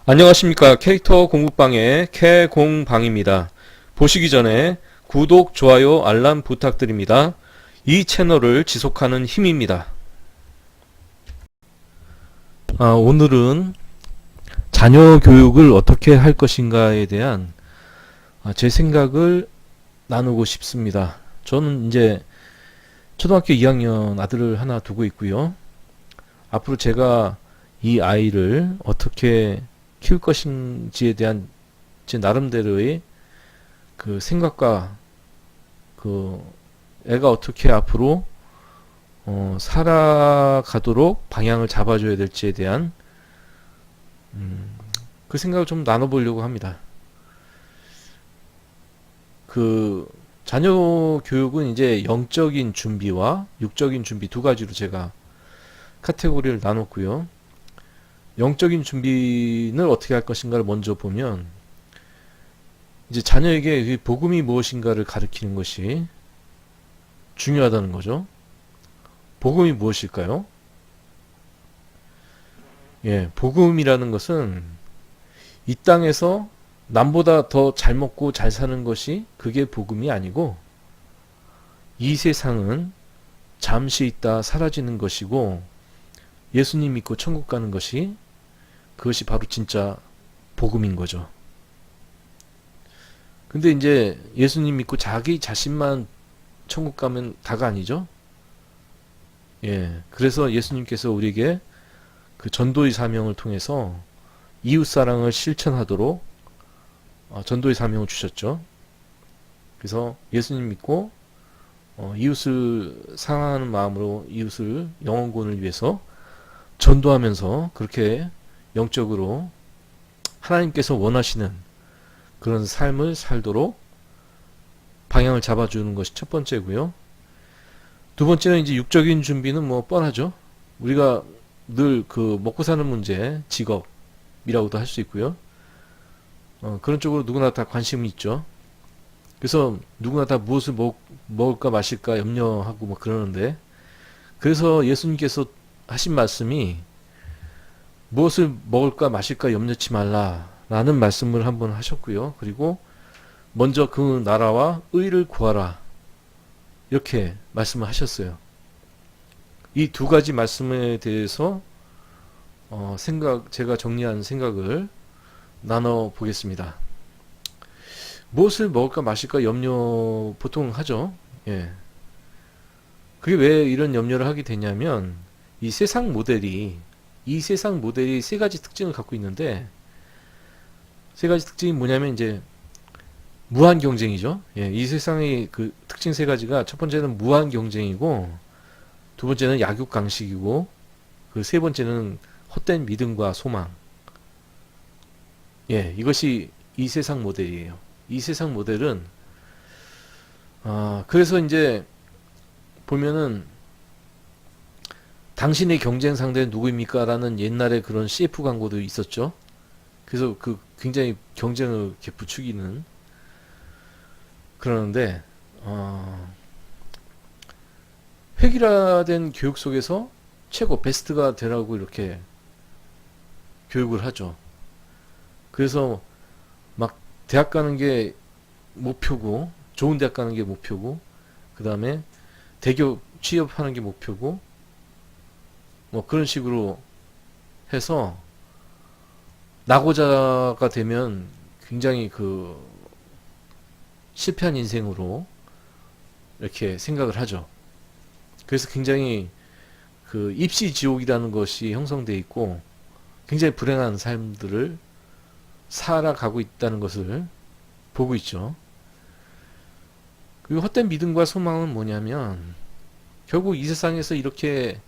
안녕하십니까. 캐릭터 공부방의 캐공방입니다. 보시기 전에 구독, 좋아요, 알람 부탁드립니다. 이 채널을 지속하는 힘입니다. 오늘은 자녀 교육을 어떻게 할 것인가에 대한 제 생각을 나누고 싶습니다. 저는 이제 초등학교 2학년 아들을 하나 두고 있고요. 앞으로 제가 이 아이를 어떻게 키울 것인지에 대한 제 나름대로의 그 생각과 그 애가 어떻게 앞으로 살아가도록 방향을 잡아줘야 될지에 대한 그 생각을 좀 나눠보려고 합니다. 그 자녀 교육은 이제 영적인 준비와 육적인 준비 두 가지로 제가 카테고리를 나눴고요. 영적인 준비는 어떻게 할 것인가를 먼저 보면, 이제 자녀에게 복음이 무엇인가를 가르치는 것이 중요하다는 거죠. 복음이 무엇일까요? 복음이라는 것은 이 땅에서 남보다 더 잘 먹고 잘 사는 것이 그게 복음이 아니고, 이 세상은 잠시 있다 사라지는 것이고, 예수님 믿고 천국 가는 것이, 그것이 바로 진짜 복음인 거죠. 근데 이제 예수님 믿고 자기 자신만 천국 가면 다가 아니죠. 그래서 예수님께서 우리에게 그 전도의 사명을 통해서 이웃 사랑을 실천하도록 전도의 사명을 주셨죠. 그래서 예수님 믿고 이웃을 사랑하는 마음으로 이웃을 영혼구원을 위해서 전도하면서 그렇게 영적으로 하나님께서 원하시는 그런 삶을 살도록 방향을 잡아주는 것이 첫 번째고요. 두 번째는 이제 육적인 준비는 뭐 뻔하죠. 우리가 늘 그 먹고 사는 문제, 직업이라고도 할 수 있고요. 그런 쪽으로 누구나 다 관심이 있죠. 그래서 누구나 다 무엇을 먹을까 마실까 염려하고 뭐 그러는데, 그래서 예수님께서 하신 말씀이 무엇을 먹을까 마실까 염려치 말라라는 말씀을 한번 하셨고요. 그리고 먼저 그 나라와 의를 구하라, 이렇게 말씀을 하셨어요. 이 두 가지 말씀에 대해서 제가 정리한 생각을 나눠 보겠습니다. 무엇을 먹을까 마실까 염려 보통 하죠. 그게 왜 이런 염려를 하게 되냐면, 이 세상 모델이 세 가지 특징을 갖고 있는데, 세 가지 특징이 뭐냐면 이제 무한 경쟁이죠. 이 세상의 그 특징 세 가지가, 첫 번째는 무한 경쟁이고, 두 번째는 약육강식이고, 그 세 번째는 헛된 믿음과 소망. 이것이 이 세상 모델이에요. 이 세상 모델은 그래서 이제 보면은 당신의 경쟁 상대는 누구입니까? 라는 옛날에 그런 CF 광고도 있었죠. 그래서 그 굉장히 경쟁을 이렇게 부추기는, 그러는데 획일화된 교육 속에서 최고 베스트가 되라고 이렇게 교육을 하죠. 그래서 막 대학 가는 게 목표고, 좋은 대학 가는 게 목표고, 그 다음에 대기업 취업하는 게 목표고, 뭐 그런 식으로 해서 낙오자가 되면 굉장히 그 실패한 인생으로 이렇게 생각을 하죠. 그래서 굉장히 그 입시 지옥이라는 것이 형성되어 있고, 굉장히 불행한 삶들을 살아가고 있다는 것을 보고 있죠. 그리고 헛된 믿음과 소망은 뭐냐면, 결국 이 세상에서 이렇게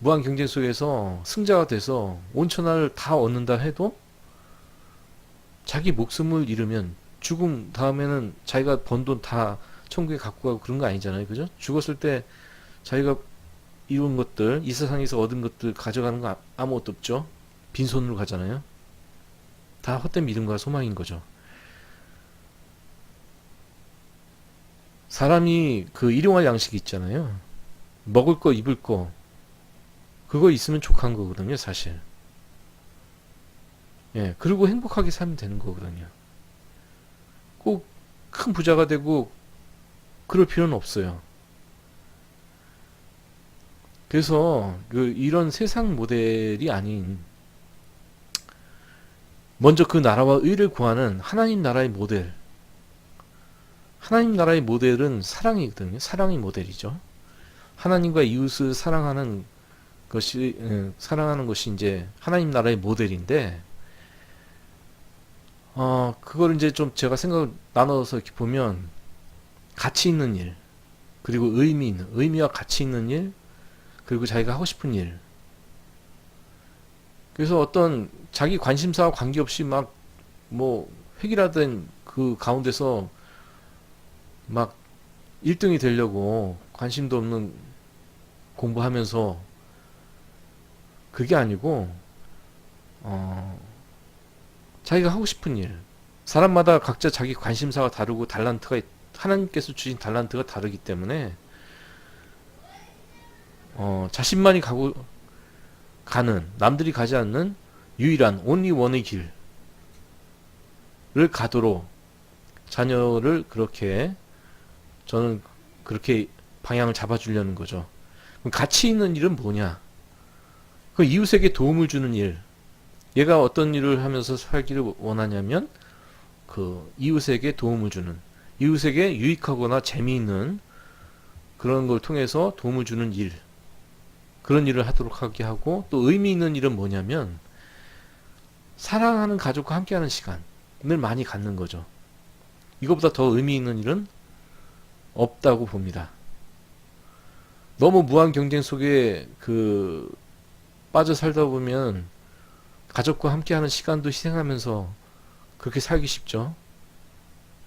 무한 경쟁 속에서 승자가 돼서 온천하를 다 얻는다 해도, 자기 목숨을 잃으면 죽음 다음에는 자기가 번 돈 다 천국에 갖고 가고 그런 거 아니잖아요. 그죠? 죽었을 때 자기가 이룬 것들, 이 세상에서 얻은 것들 가져가는 거 아무것도 없죠. 빈손으로 가잖아요. 다 헛된 믿음과 소망인 거죠. 사람이 그 일용할 양식이 있잖아요. 먹을 거, 입을 거, 그거 있으면 족한 거거든요, 사실. 예, 그리고 행복하게 살면 되는 거거든요. 꼭 큰 부자가 되고 그럴 필요는 없어요. 그래서 이런 세상 모델이 아닌 먼저 그 나라와 의를 구하는 하나님 나라의 모델. 하나님 나라의 모델은 사랑이거든요. 사랑이 모델이죠. 하나님과 이웃을 사랑하는 것이 이제 하나님 나라의 모델인데, 그걸 이제 좀 제가 생각을 나눠서 이렇게 보면, 가치 있는 일, 그리고 의미와 가치 있는 일, 그리고 자기가 하고 싶은 일. 그래서 어떤 자기 관심사와 관계없이 획일화된 그 가운데서 막 1등이 되려고 관심도 없는 공부하면서 그게 아니고, 자기가 하고 싶은 일. 사람마다 각자 자기 관심사가 다르고 하나님께서 주신 달란트가 다르기 때문에, 자신만이 가는, 남들이 가지 않는 유일한, only one의 길을 가도록 자녀를 저는 그렇게 방향을 잡아주려는 거죠. 그럼 가치 있는 일은 뭐냐? 그 이웃에게 도움을 주는 일. 얘가 어떤 일을 하면서 살기를 원하냐면, 이웃에게 도움을 주는, 이웃에게 유익하거나 재미있는 그런 걸 통해서 도움을 주는 일. 그런 일을 하도록 하게 하고, 또 의미 있는 일은 뭐냐면, 사랑하는 가족과 함께하는 시간을 많이 갖는 거죠. 이거보다 더 의미 있는 일은 없다고 봅니다. 너무 무한 경쟁 속에 빠져 살다 보면 가족과 함께하는 시간도 희생하면서 그렇게 살기 쉽죠.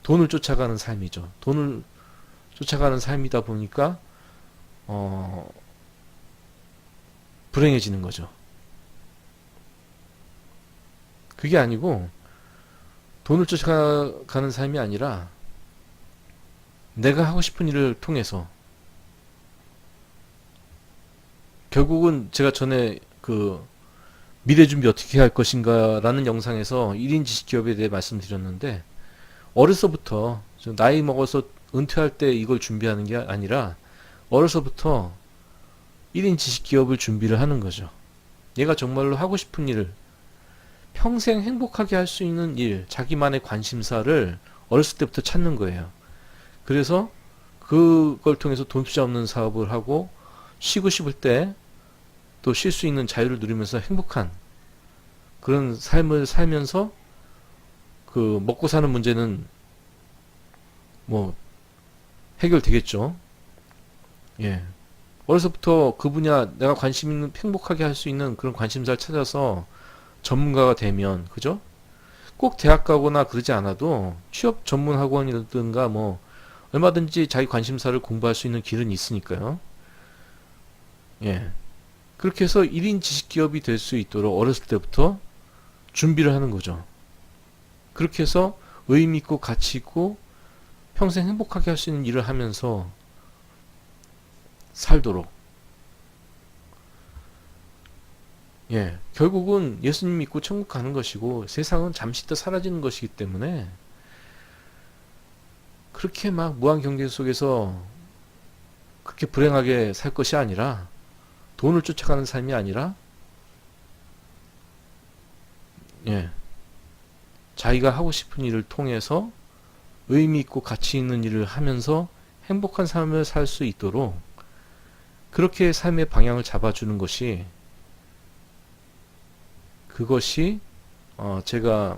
돈을 쫓아가는 삶이죠. 돈을 쫓아가는 삶이다 보니까 불행해지는 거죠. 그게 아니고 돈을 쫓아가는 삶이 아니라 내가 하고 싶은 일을 통해서 결국은 제가 전에 미래 준비 어떻게 할 것인가 라는 영상에서 1인 지식기업에 대해 말씀드렸는데, 어려서부터 나이 먹어서 은퇴할 때 이걸 준비하는 게 아니라 어려서부터 1인 지식기업을 준비를 하는 거죠. 얘가 정말로 하고 싶은 일을 평생 행복하게 할 수 있는 일, 자기만의 관심사를 어렸을 때부터 찾는 거예요. 그래서 그걸 통해서 돈 투자 없는 사업을 하고, 쉬고 싶을 때 또 쉴 수 있는 자유를 누리면서 행복한 그런 삶을 살면서 먹고 사는 문제는 해결되겠죠. 예. 어려서부터 그 분야 내가 관심 있는, 행복하게 할 수 있는 그런 관심사를 찾아서 전문가가 되면, 그죠? 꼭 대학 가거나 그러지 않아도 취업 전문 학원이라든가 얼마든지 자기 관심사를 공부할 수 있는 길은 있으니까요. 예. 그렇게 해서 1인 지식기업이 될 수 있도록 어렸을 때부터 준비를 하는 거죠. 그렇게 해서 의미 있고 가치 있고 평생 행복하게 할 수 있는 일을 하면서 살도록. 예. 결국은 예수님 믿고 천국 가는 것이고 세상은 잠시 있다 사라지는 것이기 때문에, 그렇게 무한 경쟁 속에서 그렇게 불행하게 살 것이 아니라, 돈을 쫓아가는 삶이 아니라, 예, 자기가 하고 싶은 일을 통해서 의미 있고 가치 있는 일을 하면서 행복한 삶을 살 수 있도록 그렇게 삶의 방향을 잡아주는 것이, 그것이 제가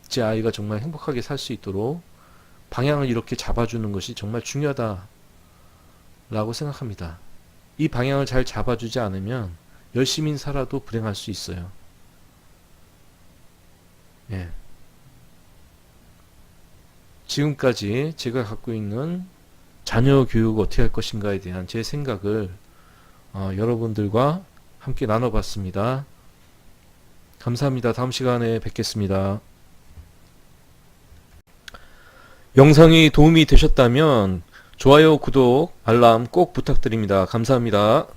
제 아이가 정말 행복하게 살 수 있도록 방향을 이렇게 잡아주는 것이 정말 중요하다라고 생각합니다. 이 방향을 잘 잡아주지 않으면 열심히 살아도 불행할 수 있어요. 예. 지금까지 제가 갖고 있는 자녀 교육 어떻게 할 것인가에 대한 제 생각을 여러분들과 함께 나눠봤습니다. 감사합니다. 다음 시간에 뵙겠습니다. 영상이 도움이 되셨다면 좋아요, 구독, 알람 꼭 부탁드립니다. 감사합니다.